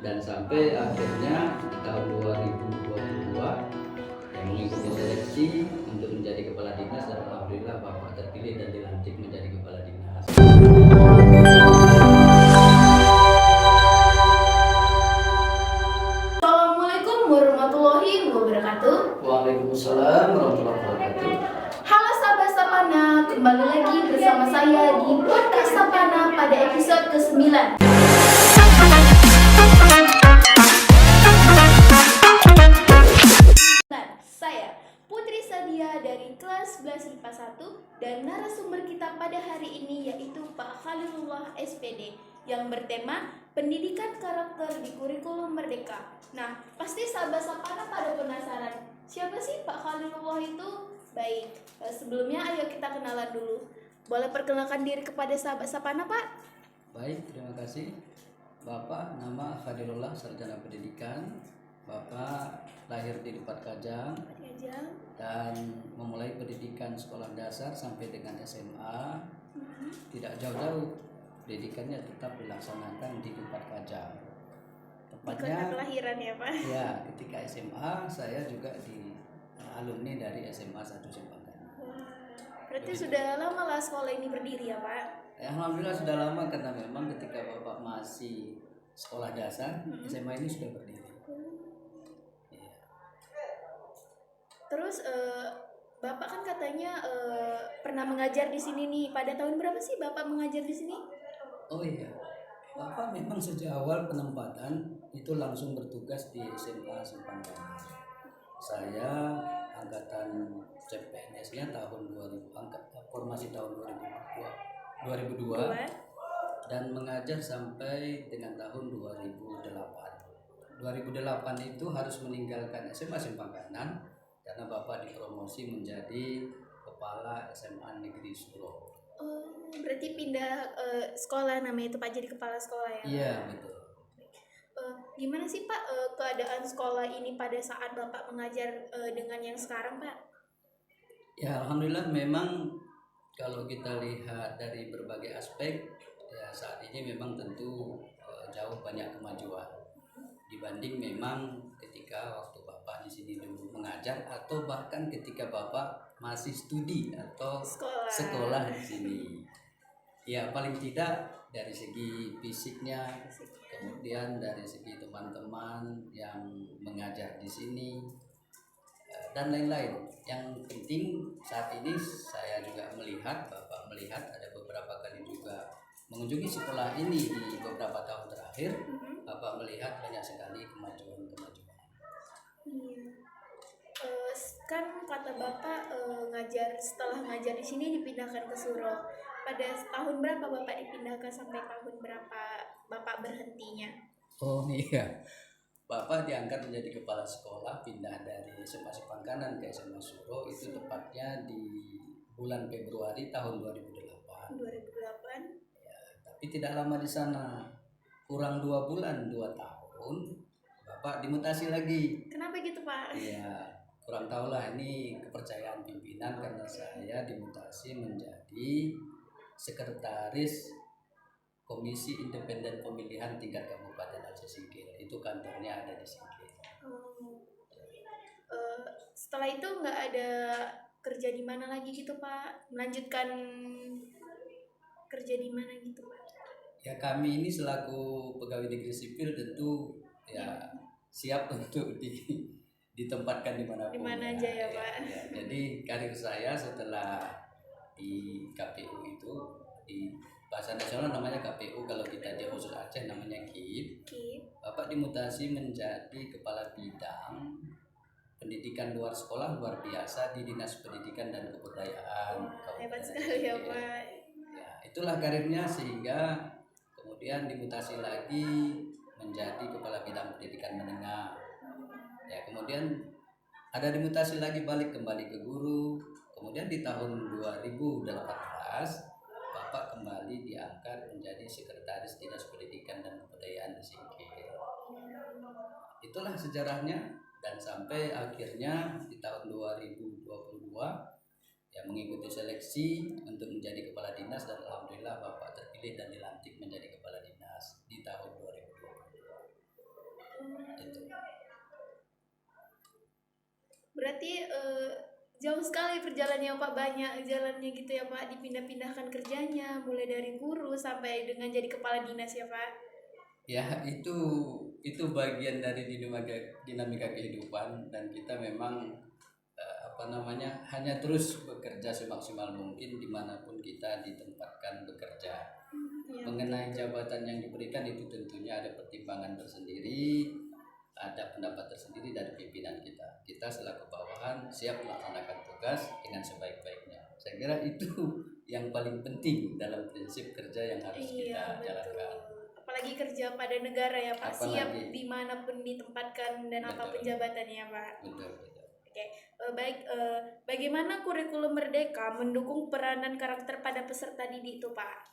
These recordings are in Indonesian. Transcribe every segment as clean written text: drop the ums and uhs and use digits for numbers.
dan sampai akhirnya di tahun 2022 yang mengikuti seleksi untuk menjadi kepala dinas, dan alhamdulillah Bapak terpilih dan dilantik menjadi kepala dinas. Assalamualaikum warahmatullahi wabarakatuh. Waalaikumsalam warahmatullahi wabarakatuh. Halo sahabat Sapana, kembali lagi bersama saya di podcast Sapana pada episode ke-9. Saya Putri Sadia dari kelas 11 IPA 1 dan narasumber kita pada hari ini yaitu Pak Khalilullah SPD yang bertema pendidikan karakter di kurikulum merdeka. Nah, pasti sahabat Sapana pada penasaran, siapa sih Pak Khalilullah itu? Baik, sebelumnya ayo kita kenalan dulu. Boleh perkenalkan diri kepada sahabat Sapana, Pak? Baik, terima kasih. Bapak nama Khalilullah, sarjana pendidikan. Bapak lahir di Depat Kajang dan memulai pendidikan sekolah dasar sampai dengan SMA. Tidak jauh-jauh, pendidikannya tetap dilaksanakan di Depat Kajang. Tepatnya Kota kelahiran ya, Pak? Ya, ketika SMA saya juga di alumni dari SMA 1 Simpangkan. Berarti sudah lama lah sekolah ini berdiri ya, Pak? Alhamdulillah sudah lama, karena memang ketika Bapak masih sekolah dasar, SMA ini sudah berdiri. Terus Bapak kan katanya pernah mengajar di sini nih. Pada tahun berapa sih Bapak mengajar di sini? Oh iya, Bapak memang sejak awal penempatan itu langsung bertugas di SMA Simpangkan. Saya angkatan CPNS-nya tahun 2000, formasi tahun 2002 dan mengajar sampai dengan tahun 2008. 2008 itu harus meninggalkan SMA Simpangkanan karena Bapak dipromosi menjadi kepala SMA Negeri Suro. Oh, berarti pindah sekolah namanya itu Pak, jadi kepala sekolah ya? Iya, betul. Gimana sih Pak keadaan sekolah ini pada saat Bapak mengajar dengan yang sekarang, Pak? Ya, alhamdulillah memang kalau kita lihat dari berbagai aspek, ya saat ini memang tentu jauh banyak kemajuan dibanding memang ketika waktu Bapak di sini dulu mengajar atau bahkan ketika Bapak masih studi atau sekolah di sini. Ya, paling tidak dari segi fisiknya, kemudian dari segi teman-teman yang mengajar di sini dan lain-lain. Yang penting saat ini saya juga melihat, Bapak melihat ada beberapa kali juga mengunjungi sekolah ini di beberapa tahun terakhir, Bapak melihat banyak sekali kemajuan-kemajuan. Iya. Kan kata Bapak setelah ngajar di sini dipindahkan ke Suro. Pada tahun berapa Bapak dipindahkan sampai tahun berapa Bapak berhentinya? Oh iya, Bapak diangkat menjadi kepala sekolah, pindah dari SMA Simpangkanan ke SMA Suro itu tepatnya di bulan Februari tahun 2008. 2008. Ya, tapi tidak lama di sana, kurang 2 bulan, 2 tahun, Bapak dimutasi lagi. Kenapa gitu Pak? Iya, kurang tahu lah, ini kepercayaan pimpinan karena saya dimutasi menjadi sekretaris Komisi Independen Pemilihan tingkat Kabupaten Aceh Singkil. Itu kantornya ada di Singkil. Setelah itu nggak ada kerja di mana lagi gitu Pak? Melanjutkan kerja di mana gitu Pak? Ya, kami ini selaku pegawai negeri sipil tentu ya siap untuk ditempatkan dimanapun. Di mana aja ya Pak? Ya, jadi karir saya setelah di KPU itu, di bahasa nasional namanya KPU, kalau kita di khusus Aceh namanya KIP. Bapak dimutasi menjadi kepala bidang pendidikan luar sekolah luar biasa di Dinas Pendidikan dan Kebudayaan. Hebat sekali ya Pak. Ya, itulah karirnya, sehingga kemudian dimutasi lagi menjadi kepala bidang pendidikan menengah. Ya, kemudian ada dimutasi lagi balik kembali ke guru. Kemudian di tahun 2018 Bapak kembali diangkat menjadi sekretaris Dinas Pendidikan dan Kebudayaan di Singkil. Itulah sejarahnya, dan sampai akhirnya di tahun 2022 ya mengikuti seleksi untuk menjadi kepala dinas, dan alhamdulillah Bapak terpilih dan dilantik menjadi kepala dinas di tahun 2022. Berarti jauh sekali perjalanannya Pak, banyak jalannya gitu ya Pak, dipindah-pindahkan kerjanya, mulai dari guru sampai dengan jadi kepala dinas ya Pak. Ya, itu bagian dari dinamika kehidupan, dan kita memang hanya terus bekerja semaksimal mungkin dimanapun kita ditempatkan bekerja. Ya, Mengenai jabatan yang diberikan itu tentunya ada pertimbangan tersendiri, ada pendapat tersendiri dari pimpinan kita. Kita selaku bawahan siap melaksanakan tugas dengan sebaik-baiknya. Saya kira itu yang paling penting dalam prinsip kerja yang harus kita jalankan. Apalagi kerja pada negara ya Pak, siap Apalagi. dimanapun ditempatkan dan Betul. apapun jabatannya Pak. Betul. Oke, baik. Bagaimana kurikulum Merdeka mendukung peranan karakter pada peserta didik itu Pak?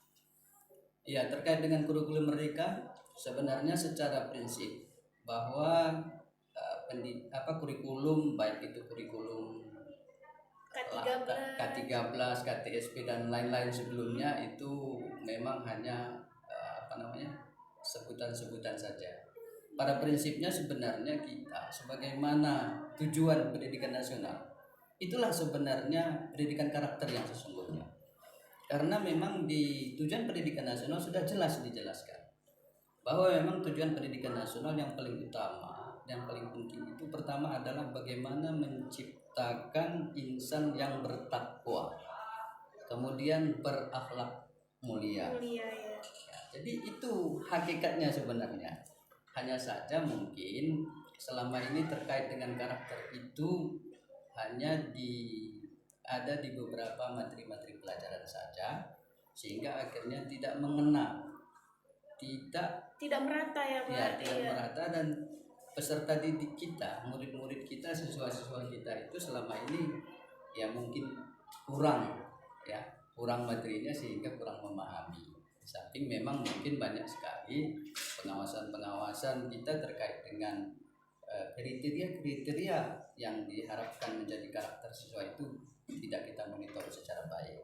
Ya, terkait dengan kurikulum Merdeka, sebenarnya secara prinsip bahwa kurikulum, baik itu kurikulum K13, KTSP dan lain-lain sebelumnya, itu memang hanya sebutan-sebutan saja. Pada prinsipnya sebenarnya kita sebagaimana tujuan pendidikan nasional, itulah sebenarnya pendidikan karakter yang sesungguhnya. Karena memang di tujuan pendidikan nasional sudah jelas dijelaskan bahwa memang tujuan pendidikan nasional yang paling utama, yang paling penting itu pertama adalah bagaimana menciptakan insan yang bertakwa, kemudian berakhlak mulia. Ya. Jadi itu hakikatnya sebenarnya. Hanya saja mungkin selama ini terkait dengan karakter itu hanya ada di beberapa materi-materi pelajaran saja, sehingga akhirnya tidak mengena, tidak merata ya Pak. Tidak merata, dan peserta didik kita, murid-murid kita, siswa-siswa kita itu selama ini ya mungkin kurang materinya, sehingga kurang memahami. Samping memang mungkin banyak sekali pengawasan kita terkait dengan kriteria yang diharapkan menjadi karakter siswa itu tidak kita monitor secara baik.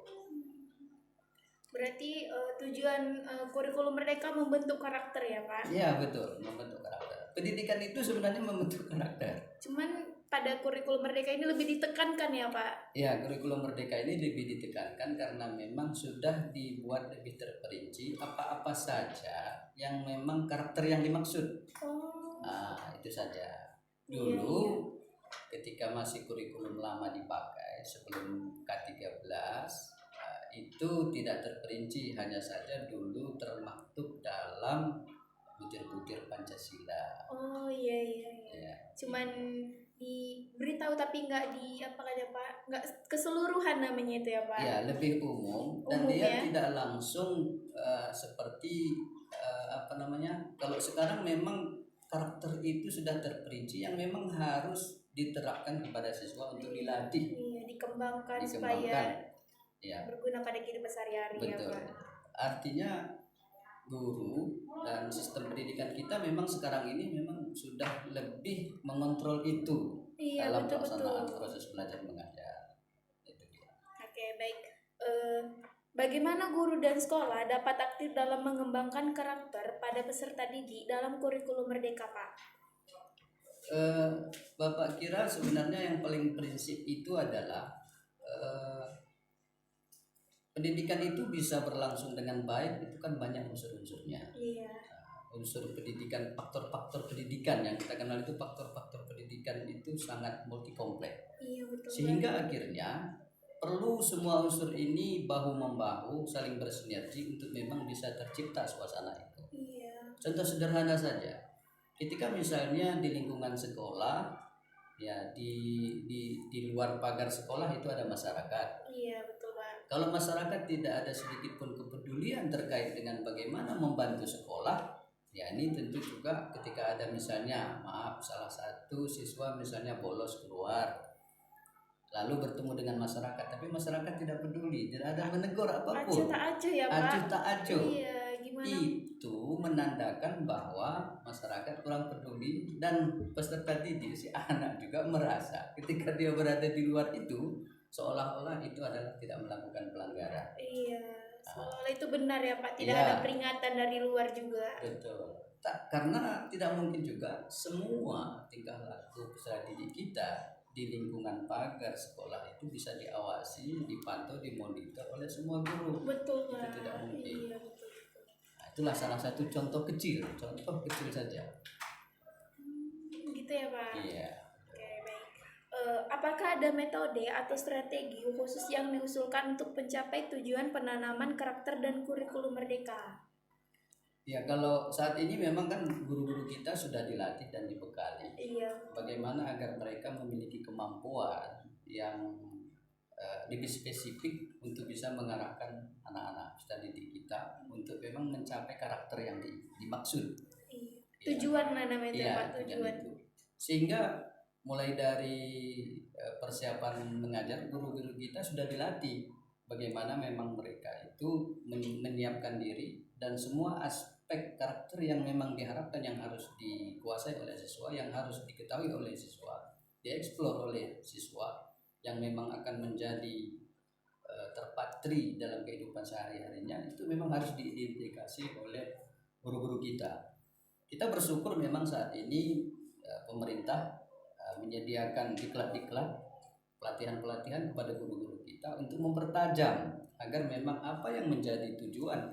Berarti tujuan kurikulum Merdeka membentuk karakter ya Pak? Iya, betul, membentuk karakter. Pendidikan itu sebenarnya membentuk karakter. Cuman pada kurikulum Merdeka ini lebih ditekankan ya Pak? Ya, kurikulum Merdeka ini lebih ditekankan karena memang sudah dibuat lebih terperinci apa-apa saja yang memang karakter yang dimaksud. Nah, itu saja. Dulu ketika masih kurikulum lama dipakai sebelum K13, itu tidak terperinci, hanya saja dulu termaktub dalam butir-butir Pancasila. Ya. Cuman diberitahu tapi nggak nggak keseluruhan namanya itu ya Pak? Ya, lebih umum dan dia tidak langsung seperti kalau sekarang memang karakter itu sudah terperinci yang memang harus diterapkan kepada siswa untuk dilatih. Iya, dikembangkan supaya berguna pada kehidupan sehari-hari ya Pak. Artinya guru dan sistem pendidikan kita memang sekarang ini memang sudah lebih mengontrol itu dalam pelaksanaan proses belajar mengajar. Oke, baik. Bagaimana guru dan sekolah dapat aktif dalam mengembangkan karakter pada peserta didik dalam kurikulum Merdeka, Pak? Bapak kira sebenarnya yang paling prinsip itu adalah pendidikan itu bisa berlangsung dengan baik, itu kan banyak unsur-unsurnya. Iya. Unsur pendidikan, faktor-faktor pendidikan yang kita kenal itu faktor-faktor pendidikan itu sangat multi kompleks. Iya, betul. Sehingga akhirnya perlu semua unsur ini bahu-membahu saling bersinergi untuk memang bisa tercipta suasana itu. Iya. Contoh sederhana saja, ketika misalnya di lingkungan sekolah, ya di luar pagar sekolah itu ada masyarakat. Iya, betul Pak. Kalau masyarakat tidak ada sedikit pun kepedulian terkait dengan bagaimana membantu sekolah, ya ini tentu juga ketika ada misalnya salah satu siswa misalnya bolos keluar lalu bertemu dengan masyarakat, tapi masyarakat tidak peduli, tidak ada menegur apapun. Acuh tak acuh ya Pak. Acuh tak acuh. Iya, gimana? Itu menandakan bahwa masyarakat kurang peduli, dan peserta didik si anak juga merasa ketika dia berada di luar itu seolah-olah itu adalah tidak melakukan pelanggaran. Iya, seolah itu benar ya Pak, tidak Iya. ada peringatan dari luar juga. Betul. Karena tidak mungkin juga semua tingkah laku peserta didik kita di lingkungan pagar sekolah itu bisa diawasi, dipantau, dimonitor oleh semua guru. Betul Itu Pak. tidak mungkin. Iya betul. Nah, itulah salah satu contoh kecil saja. Gitu ya Pak. Iya. Oke baik. Apakah ada metode atau strategi khusus yang diusulkan untuk mencapai tujuan penanaman karakter dan kurikulum merdeka? Ya, kalau saat ini memang kan guru-guru kita sudah dilatih dan dibekali Iya. bagaimana agar mereka memiliki kemampuan yang lebih spesifik untuk bisa mengarahkan anak-anak peserta didik kita untuk memang mencapai karakter yang dimaksud. Iya. Ya. Tujuan namanya itu Iya, Pak, tujuan. itu. Sehingga mulai dari persiapan mengajar, guru-guru kita sudah dilatih bagaimana memang mereka itu menyiapkan diri dan semua aspek karakter yang memang diharapkan, yang harus dikuasai oleh siswa, yang harus diketahui oleh siswa, dieksplor oleh siswa, yang memang akan menjadi terpatri dalam kehidupan sehari-harinya, itu memang harus diidentifikasi oleh guru-guru kita. Kita bersyukur memang saat ini pemerintah menyediakan diklat-diklat, pelatihan-pelatihan kepada guru-guru kita untuk mempertajam agar memang apa yang menjadi tujuan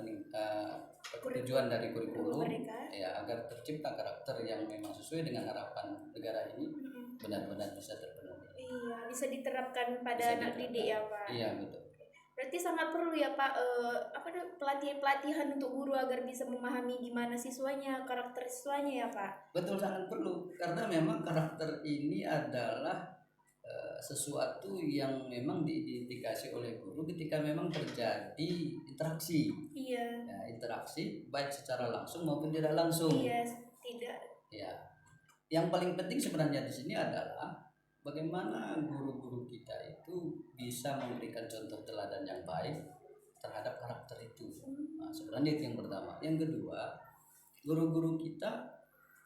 dari kurikulum ya, agar tercipta karakter yang memang sesuai dengan harapan negara ini benar-benar bisa terpenuhi. Iya, bisa diterapkan pada Bisa anak diterapkan. didik ya Pak. Iya, betul. Berarti sangat perlu ya Pak pelatihan-pelatihan untuk guru agar bisa memahami gimana siswanya, karakter siswanya ya Pak. Betul, sangat perlu, karena memang karakter ini adalah sesuatu yang memang diindikasi oleh guru ketika memang terjadi interaksi. Iya. Ya, interaksi baik secara langsung maupun tidak langsung. Iya, tidak. Ya. Yang paling penting sebenarnya di sini adalah bagaimana guru-guru kita itu bisa memberikan contoh teladan yang baik terhadap karakter itu. Nah, sebenarnya itu yang pertama. Yang kedua, guru-guru kita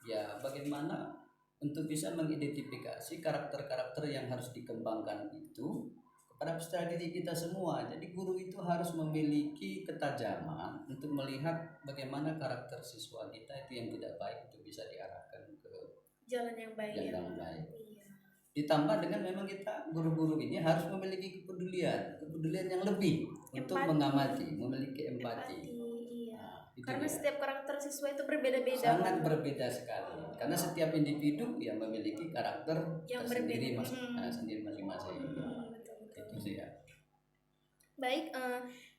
ya bagaimana untuk bisa mengidentifikasi karakter-karakter yang harus dikembangkan itu kepada peserta didik kita semua. Jadi guru itu harus memiliki ketajaman untuk melihat bagaimana karakter siswa kita itu yang tidak baik itu bisa diarahkan ke jalan yang baik. Jalan yang baik. Iya. Ditambah dengan memang kita guru-guru ini harus memiliki kepedulian yang lebih untuk mengamati, memiliki empati. Iya. Nah, karena dia. setiap karakter siswa itu berbeda-beda. Sangat berbeda sekali. Karena setiap individu yang memiliki karakter yang tersendiri berbeda. sendiri masing-masing. Betul. Itu sih ya. Baik,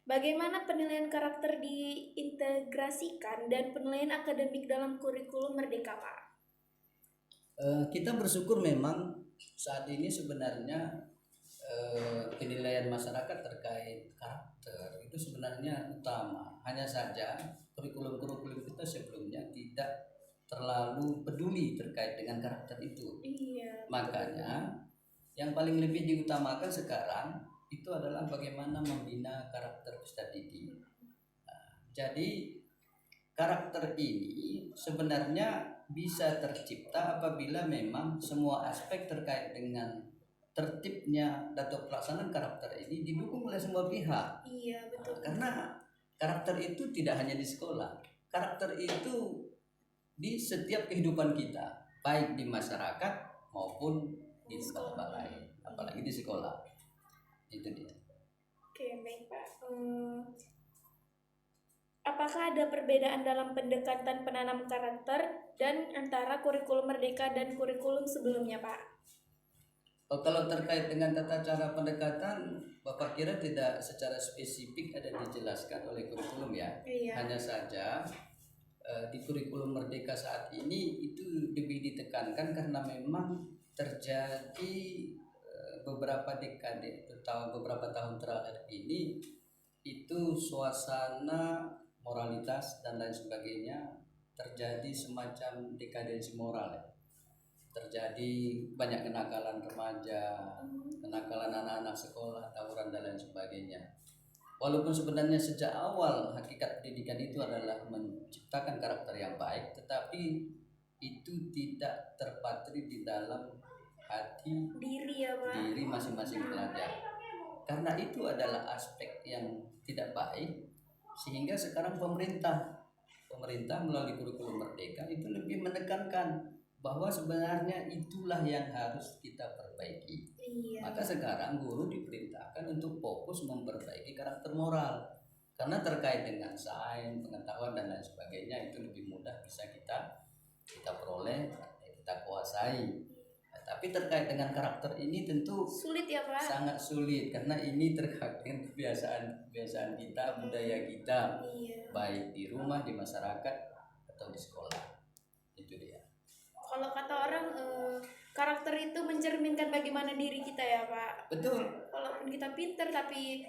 bagaimana penilaian karakter diintegrasikan dan penilaian akademik dalam kurikulum Merdeka, Pak? Kita bersyukur memang saat ini sebenarnya penilaian masyarakat terkait karakter itu sebenarnya utama. Hanya saja kurikulum-kurikulum kita sebelumnya tidak terlalu peduli terkait dengan karakter itu. Iya. Makanya yang paling lebih diutamakan sekarang itu adalah bagaimana membina karakter peserta didik. Nah, jadi karakter ini sebenarnya bisa tercipta apabila memang semua aspek terkait dengan tertibnya atau pelaksanaan karakter ini didukung oleh semua pihak. Iya, betul. Karena karakter itu tidak hanya di sekolah. Karakter itu di setiap kehidupan kita, baik di masyarakat maupun di tempat lain, apalagi di sekolah. Itu dia. Oke, baik Pak. Apakah ada perbedaan dalam pendekatan penanam karakter dan antara kurikulum Merdeka dan kurikulum sebelumnya, Pak? Kalau terkait dengan tata cara pendekatan, Bapak kira tidak secara spesifik ada dijelaskan oleh kurikulum ya. Iya. Hanya saja di kurikulum Merdeka saat ini itu lebih ditekankan karena memang terjadi beberapa dekade atau beberapa tahun terakhir ini itu suasana moralitas dan lain sebagainya terjadi semacam dekadensi moral ya. Terjadi banyak kenakalan remaja, kenakalan anak-anak sekolah, tawuran dan lain sebagainya. Walaupun sebenarnya sejak awal hakikat pendidikan itu adalah menciptakan karakter yang baik, tetapi itu tidak terpatri di dalam hati diri masing-masing pelajar. Karena itu adalah aspek yang tidak baik, sehingga sekarang pemerintah melalui kurikulum Merdeka itu lebih menekankan bahwa sebenarnya itulah yang harus kita perbaiki. Iya. Maka sekarang guru diperintahkan untuk fokus memperbaiki karakter moral. Karena terkait dengan sains, pengetahuan dan lain sebagainya itu lebih mudah bisa kita peroleh, kita kuasai. Nah, tapi terkait dengan karakter ini tentu Sulit ya Pak? sangat sulit karena ini terkait dengan kebiasaan kita, budaya kita, Iya. baik di rumah, di masyarakat atau di sekolah. Itu dia. Kalau kata orang karakter itu mencerminkan bagaimana diri kita ya Pak. Betul. Walaupun kita pinter tapi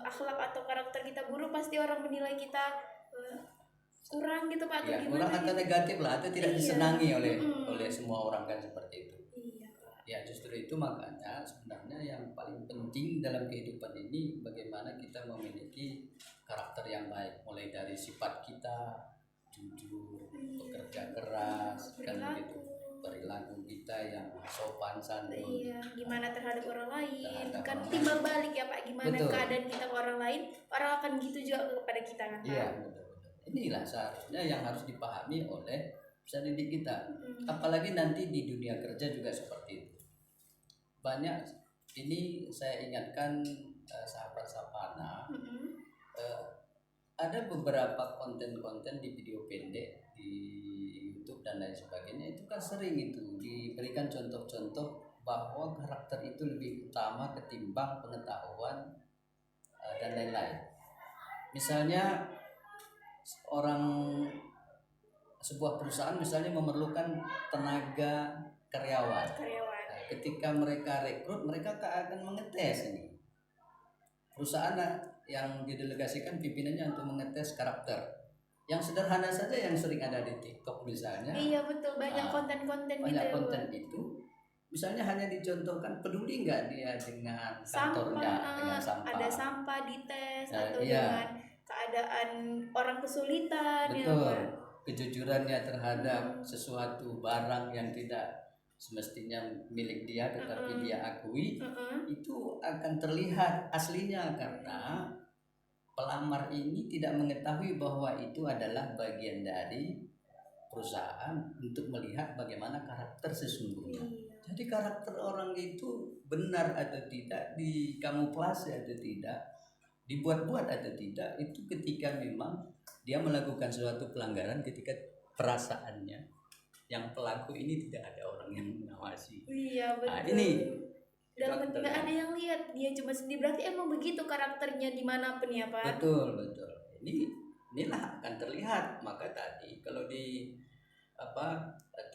akhlak atau karakter kita buruk, pasti orang menilai kita kurang gitu Pak, atau Ya, gimana kurang atau gitu. negatif lah, atau tidak Iya. disenangi oleh Mm-mm. oleh semua orang kan seperti itu. Iya Pak. Ya justru itu makanya sebenarnya yang paling penting dalam kehidupan ini bagaimana kita memiliki karakter yang baik, mulai dari sifat kita jujur, bekerja keras, kan begitu, perilaku kita yang sopan santun. Iya, gimana terhadap orang lain, Terhadap kan orang timbal balik ya Pak, gimana Betul. keadaan kita ke orang lain, orang akan gitu juga kepada kita kan Pak. Iya betul. Inilah seharusnya yang harus dipahami oleh peserta didik kita. Apalagi nanti di dunia kerja juga seperti itu. Banyak ini saya ingatkan sahabat Sapana, ada beberapa konten-konten di video pendek di YouTube dan lain sebagainya itu kan sering itu diberikan contoh-contoh bahwa karakter itu lebih utama ketimbang pengetahuan dan lain-lain. Misalnya sebuah perusahaan misalnya memerlukan tenaga karyawan. Nah, ketika mereka rekrut, mereka akan mengetes ini. Perusahaan yang didelegasikan pimpinannya untuk mengetes karakter. Yang sederhana saja yang sering ada di TikTok misalnya. Iya betul, banyak konten-konten gitu. Banyak konten itu. Misalnya hanya dicontohkan peduli nggak dia dengan kantornya, dengan sampah. Ada sampah dites atau iya. dengan keadaan orang kesulitan. Betul. Ya, kejujurannya terhadap sesuatu barang yang tidak semestinya milik dia tetapi dia akui, itu akan terlihat aslinya karena pelamar ini tidak mengetahui bahwa itu adalah bagian dari perusahaan untuk melihat bagaimana karakter sesungguhnya. Jadi karakter orang itu benar atau tidak, dikamuflase atau tidak, dibuat-buat atau tidak, itu ketika memang dia melakukan suatu pelanggaran ketika perasaannya yang pelaku ini tidak ada orang yang mengawasi. Iya betul. Nah, ini dalam bentuk nggak ada yang lihat, dia cuma sendiri, berarti emang begitu karakternya dimanapun ya Pak. Betul. Inilah akan terlihat. Maka tadi kalau di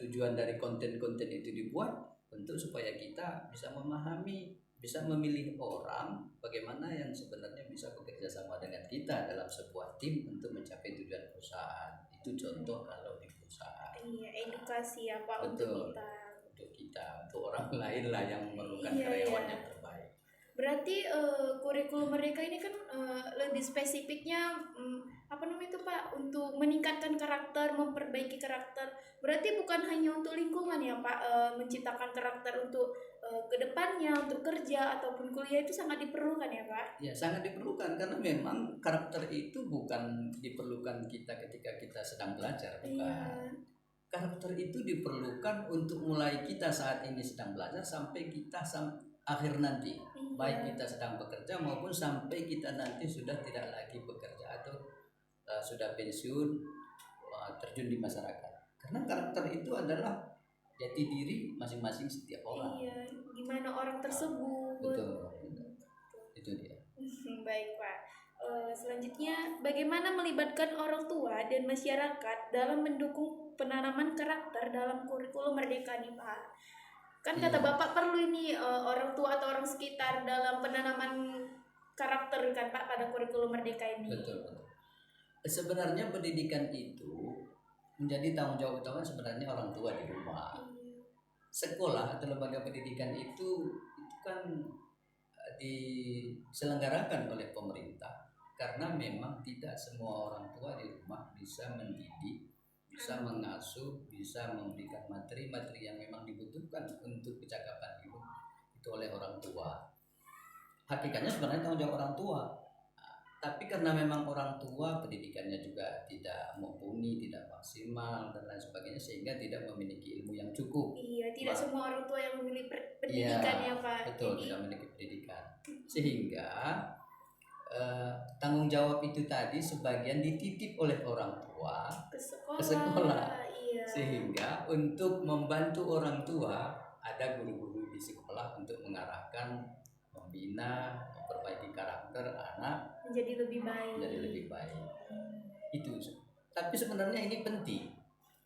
tujuan dari konten-konten itu dibuat untuk supaya kita bisa memahami, bisa memilih orang bagaimana yang sebenarnya bisa bekerja sama dengan kita dalam sebuah tim untuk mencapai tujuan perusahaan. Itu contoh kalau di perusahaan. Iya, edukasi ya Pak. Betul. Untuk kita, untuk orang lain lah yang memerlukan karyawan yang terbaik. Berarti kurikulum mereka ini kan lebih spesifiknya itu Pak, untuk meningkatkan karakter, memperbaiki karakter. Berarti bukan hanya untuk lingkungan ya Pak, menciptakan karakter untuk kedepannya, untuk kerja ataupun kuliah itu sangat diperlukan ya Pak? Ya sangat diperlukan karena memang karakter itu bukan diperlukan kita ketika kita sedang belajar, bukan. Iya. Karakter itu diperlukan untuk mulai kita saat ini sedang belajar sampai kita akhir nanti. Iya. Baik kita sedang bekerja maupun sampai kita nanti sudah tidak lagi bekerja atau sudah pensiun, terjun di masyarakat. Karena karakter itu adalah jati diri masing-masing setiap orang. Iya, gimana orang tersebut. Betul. Itu dia. Baik Pak. Selanjutnya, bagaimana melibatkan orang tua dan masyarakat dalam mendukung penanaman karakter dalam kurikulum Merdeka nih Pak? Kan kata Bapak perlu ini orang tua atau orang sekitar dalam penanaman karakter kan Pak pada kurikulum Merdeka ini. Betul. Sebenarnya pendidikan itu menjadi tanggung jawab utama sebenarnya orang tua di rumah. Sekolah atau lembaga pendidikan itu kan diselenggarakan oleh pemerintah karena memang tidak semua orang tua di rumah bisa mendidik, bisa mengasuh, bisa memberikan materi-materi yang memang dibutuhkan untuk kecakapan hidup itu oleh orang tua. Hakikatnya sebenarnya tanggung jawab orang tua. tapi karena memang orang tua pendidikannya juga tidak mumpuni, tidak maksimal dan lain sebagainya, sehingga tidak memiliki ilmu yang cukup. Iya, tidak Wah. semua orang tua yang memiliki Iya, pendidikan ya Pak. betul, Jadi tidak memiliki pendidikan, sehingga tanggung jawab itu tadi sebagian dititip oleh orang tua ke sekolah. ke sekolah. Iya. Sehingga untuk membantu orang tua ada guru-guru di sekolah untuk mengarahkan, membina, memperbaiki karakter anak Menjadi lebih baik. menjadi lebih baik. Itu. Tapi sebenarnya ini penting.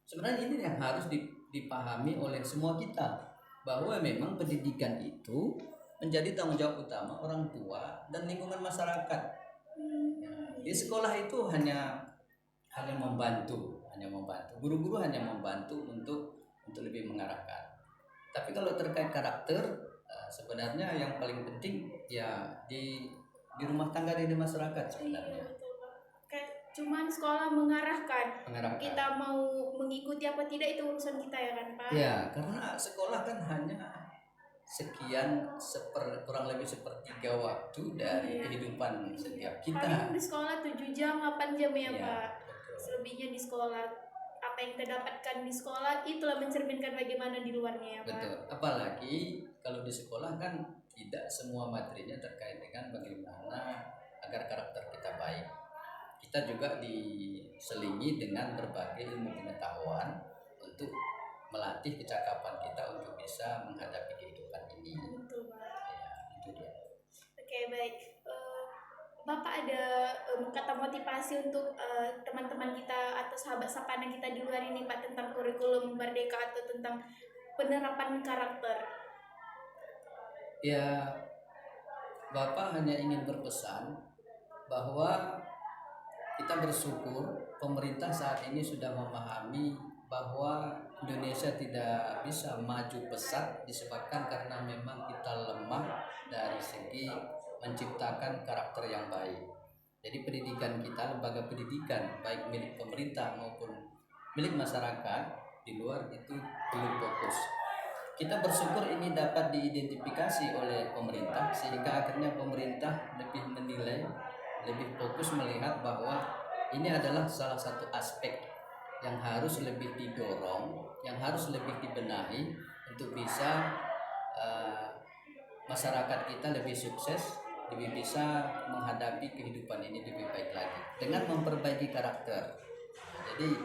Sebenarnya ini yang harus dipahami oleh semua kita, bahwa memang pendidikan itu menjadi tanggung jawab utama orang tua dan lingkungan masyarakat. Di sekolah itu hanya membantu. Guru-guru hanya membantu untuk lebih mengarahkan. Tapi kalau terkait karakter, sebenarnya yang paling penting ya di rumah tangga, di masyarakat sebenarnya. Iya, betul, Pak. Kayak cuman sekolah mengarahkan. Kita mau mengikuti apa tidak itu urusan kita ya kan Pak? Ya, karena sekolah kan hanya sekian kurang lebih sepertiga waktu dari kehidupan setiap kita. Paling di sekolah 7 jam, 8 jam ya Iya, Pak. betul. Selebihnya di sekolah. Apa yang kita dapatkan di sekolah itulah mencerminkan bagaimana di luarnya ya Pak. Betul. Apalagi kalau di sekolah kan tidak semua materinya terkait dengan bagaimana agar karakter kita baik. Kita juga diselingi dengan berbagai ilmu pengetahuan untuk melatih kecakapan kita untuk bisa menghadapi kehidupan ini. Betul Pak. Ya, itu dia. Oke, baik. Bapak ada kata motivasi untuk teman-teman kita atau sahabat sapana kita di luar ini Pak tentang kurikulum Merdeka atau tentang penerapan karakter? Ya, Bapak hanya ingin berpesan bahwa kita bersyukur pemerintah saat ini sudah memahami bahwa Indonesia tidak bisa maju pesat disebabkan karena memang kita lemah dari segi menciptakan karakter yang baik. Jadi pendidikan kita, lembaga pendidikan baik milik pemerintah maupun milik masyarakat di luar itu belum fokus. Kita bersyukur ini dapat diidentifikasi oleh pemerintah sehingga akhirnya pemerintah lebih menilai, lebih fokus melihat bahwa ini adalah salah satu aspek yang harus lebih didorong, yang harus lebih dibenahi untuk bisa masyarakat kita lebih sukses, lebih bisa menghadapi kehidupan ini lebih baik lagi dengan memperbaiki karakter. Jadi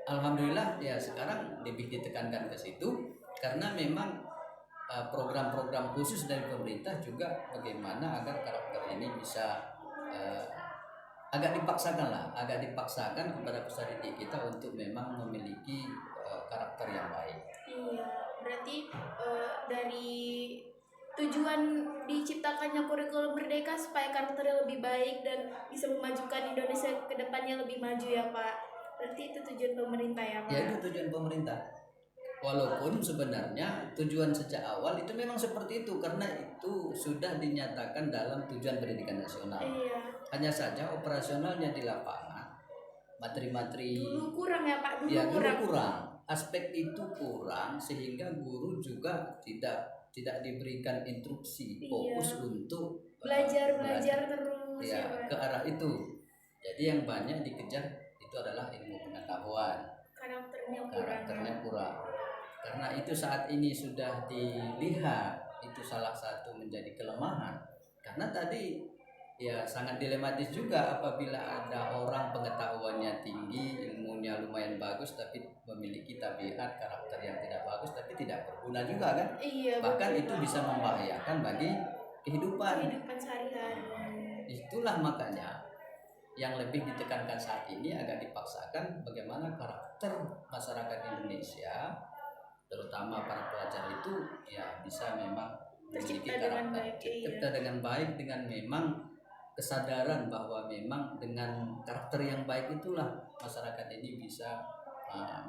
alhamdulillah ya sekarang lebih ditekankan ke situ karena memang program-program khusus dari pemerintah juga bagaimana agar karakter ini bisa agak dipaksakan kepada peserta didik kita untuk memang memiliki karakter yang baik. Iya, berarti dari tujuan diciptakannya kurikulum Merdeka supaya karakternya lebih baik dan bisa memajukan Indonesia ke depannya lebih maju ya Pak. Berarti itu tujuan pemerintah ya Pak? Ya, itu tujuan pemerintah. Walaupun sebenarnya tujuan sejak awal itu memang seperti itu karena itu sudah dinyatakan dalam tujuan pendidikan nasional. Iya. Hanya saja operasionalnya di lapangan materi-materi dulu kurang ya Pak, dulu kurang. Aspek itu kurang sehingga guru juga tidak diberikan instruksi fokus untuk belajar terus ya, ke arah itu. Jadi yang banyak dikejar itu adalah ilmu pengetahuan. Karakternya kurang. Karena itu saat ini sudah dilihat itu salah satu menjadi kelemahan. Karena tadi ya sangat dilematis juga apabila ada orang pengetahuannya tinggi, ilmunya lumayan bagus tapi memiliki tabiat karakter yang tidak bagus tapi tidak berguna juga kan? Iya, bahkan betul, itu bisa membahayakan bagi kehidupan sehari-hari. Itulah makanya yang lebih ditekankan saat ini agak dipaksakan bagaimana karakter masyarakat Indonesia terutama para pelajar itu ya bisa memang memiliki karakter dengan baik dengan memang kesadaran bahwa memang dengan karakter yang baik itulah masyarakat ini bisa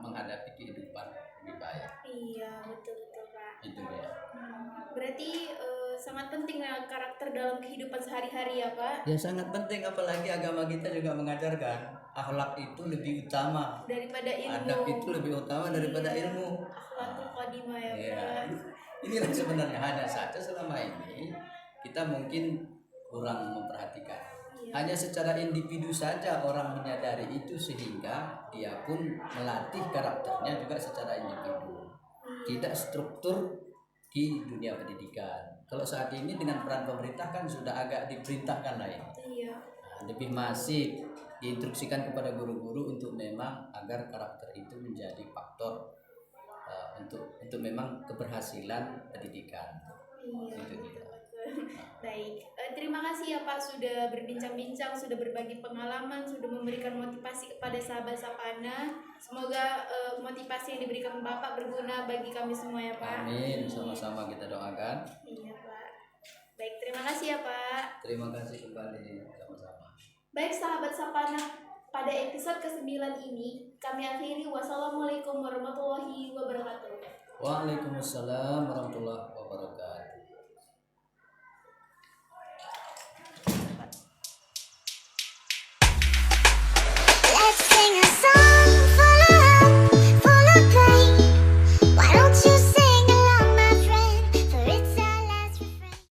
menghadapi kehidupan lebih baik. Iya, betul Pak. Itu ya. Berarti sangat penting ya karakter dalam kehidupan sehari-hari ya Pak? Ya sangat penting, apalagi agama kita juga mengajarkan akhlak itu lebih utama daripada ilmu. Adab itu lebih utama daripada ilmu. Akhlakul qadimah ya Pak. Inilah sebenarnya hanya saja selama ini kita mungkin kurang memperhatikan. Hanya secara individu saja orang menyadari itu sehingga dia pun melatih karakternya juga secara individu. Tidak struktur di dunia pendidikan. Kalau saat ini dengan peran pemerintah kan sudah agak diperintahkan lain. Iya. Lebih masif diinstruksikan kepada guru-guru untuk memang agar karakter itu menjadi faktor untuk memang keberhasilan pendidikan. Iya. Itu dia. Baik, terima kasih ya Pak sudah berbincang-bincang, sudah berbagi pengalaman, sudah memberikan motivasi kepada sahabat Sapana. Semoga motivasi yang diberikan Bapak berguna bagi kami semua ya Pak. Amin, sama-sama kita doakan. Iya Pak. Baik, terima kasih ya Pak. Terima kasih kembali, sama-sama. Baik sahabat Sapana, pada episode ke-9 ini kami akhiri. Wassalamualaikum warahmatullahi wabarakatuh. Waalaikumsalam warahmatullahi wabarakatuh.